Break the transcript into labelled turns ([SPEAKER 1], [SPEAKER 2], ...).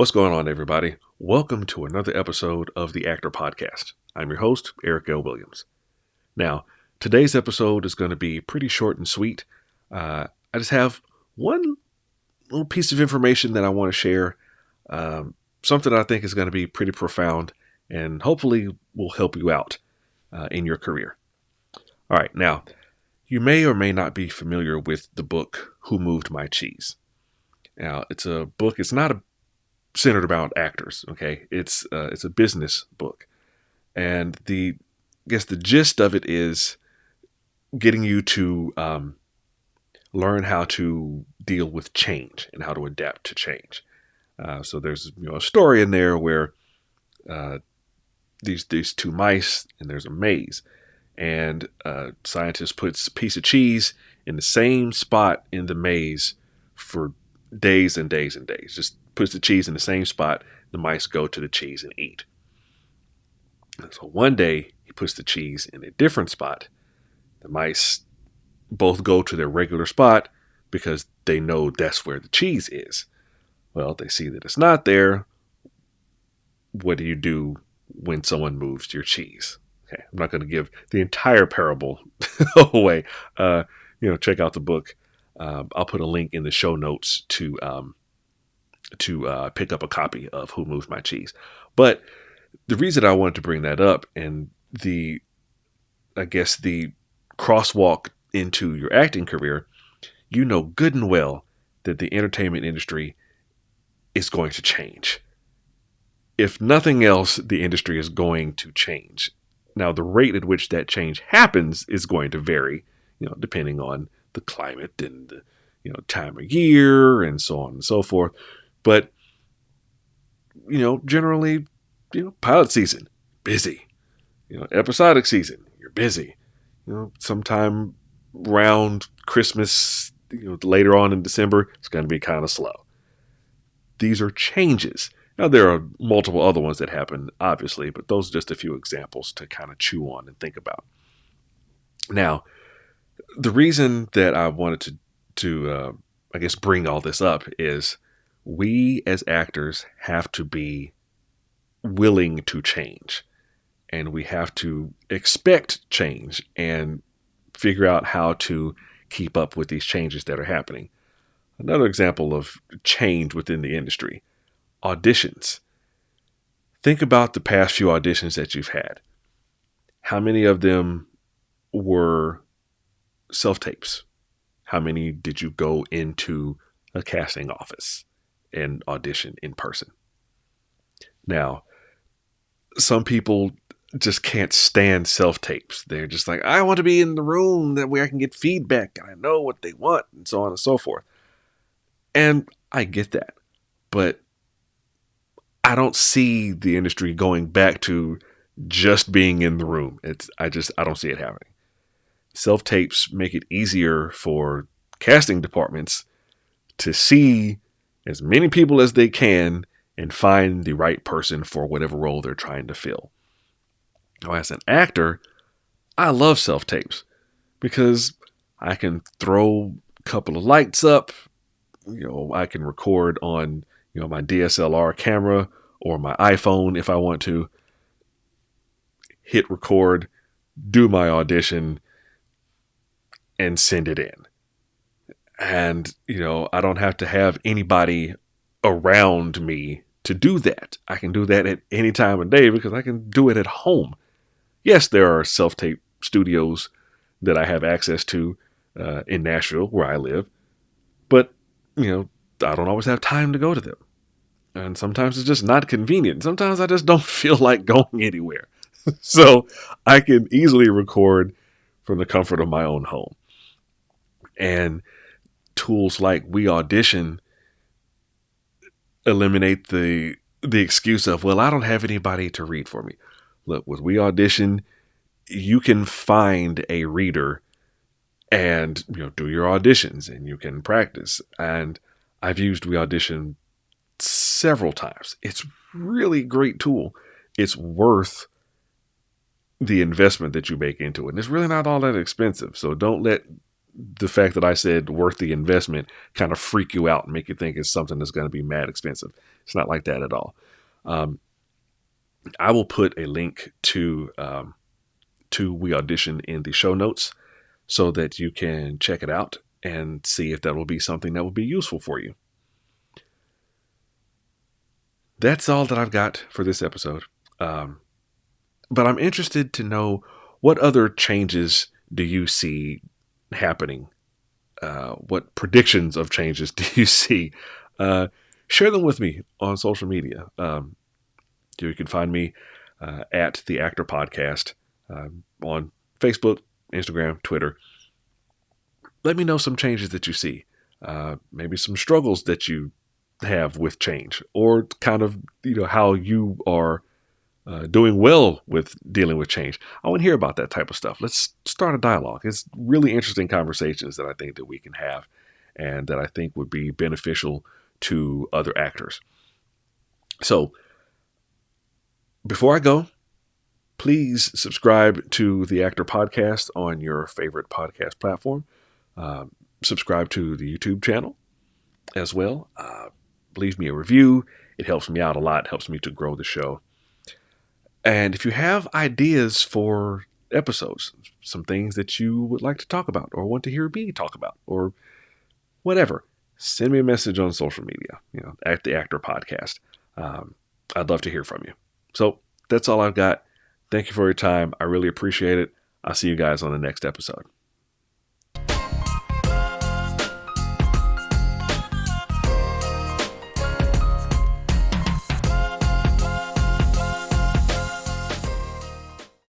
[SPEAKER 1] What's going on, everybody? Welcome to another episode of the Actor Podcast. I'm your host, Eric L. Williams. Now, today's episode is going to be pretty short and sweet. I just have one little piece of information that I want to share, something I think is going to be pretty profound and hopefully will help you out in your career. All right, now, you may or may not be familiar with the book, Who Moved My Cheese? Now, it's a book, it's not centered about actors. Okay, it's a business book, and I guess the gist of it is getting you to learn how to deal with change and how to adapt to change. So there's a story in there where these two mice and there's a maze, and scientist puts a piece of cheese in the same spot in the maze for days and days and days. Just puts the cheese in the same spot. The mice go to the cheese and eat. So one day he puts the cheese in a different spot. The mice both go to their regular spot because they know that's where the cheese is. Well, they see that it's not there. What do you do when someone moves your cheese? Okay, I'm not going to give the entire parable away. Check out the book. I'll put a link in the show notes to pick up a copy of Who Moved My Cheese. But the reason I wanted to bring that up and the crosswalk into your acting career, you know good and well that the entertainment industry is going to change. If nothing else, the industry is going to change. Now, the rate at which that change happens is going to vary, depending on the climate and the time of year and so on and so forth. But generally, pilot season, busy. Episodic season, you're busy. Sometime around Christmas, later on in December, it's going to be kind of slow. These are changes. Now, there are multiple other ones that happen, obviously, but those are just a few examples to kind of chew on and think about. Now, the reason that I wanted to bring all this up is we as actors have to be willing to change, and we have to expect change and figure out how to keep up with these changes that are happening. Another example of change within the industry, auditions. Think about the past few auditions that you've had. How many of them were self-tapes? How many did you go into a casting office and audition in person? Now, some people just can't stand self-tapes. They're just like, I want to be in the room that where I can get feedback and I know what they want and so on and so forth. And I get that, but I don't see the industry going back to just being in the room. I don't see it happening. Self-tapes make it easier for casting departments to see as many people as they can and find the right person for whatever role they're trying to fill. Now, as an actor, I love self-tapes because I can throw a couple of lights up. I can record on, my DSLR camera or my iPhone if I want to. Hit record, do my audition, and send it in. And, I don't have to have anybody around me to do that. I can do that at any time of day because I can do it at home. Yes, there are self-tape studios that I have access to in Nashville where I live, but, I don't always have time to go to them. And sometimes it's just not convenient. Sometimes I just don't feel like going anywhere. So I can easily record from the comfort of my own home. And tools like We Audition eliminate the excuse of, well, I don't have anybody to read for me. Look, with We Audition, you can find a reader and do your auditions and you can practice. And I've used We Audition several times. It's really great tool. It's worth the investment that you make into it. And it's really not all that expensive. So don't let the fact that I said worth the investment kind of freak you out and make you think it's something that's going to be mad expensive. It's not like that at all. I will put a link to We Audition in the show notes so that you can check it out and see if that will be something that will be useful for you. That's all that I've got for this episode. But I'm interested to know, what other changes do you see happening? What predictions of changes do you see? Share them with me on social media. You can find me at The Actor Podcast on Facebook, Instagram, Twitter. Let me know some changes that you see. Maybe some struggles that you have with change, or kind of how you are doing well with dealing with change. I want to hear about that type of stuff. Let's start a dialogue. It's really interesting conversations that I think that we can have, and that I think would be beneficial to other actors. So before I go, please subscribe to the Actor Podcast on your favorite podcast platform. Subscribe to the YouTube channel as well. Leave me a review. It helps me out a lot. It helps me to grow the show. And if you have ideas for episodes, some things that you would like to talk about or want to hear me talk about or whatever, send me a message on social media, at the Actor Podcast. I'd love to hear from you. So that's all I've got. Thank you for your time. I really appreciate it. I'll see you guys on the next episode.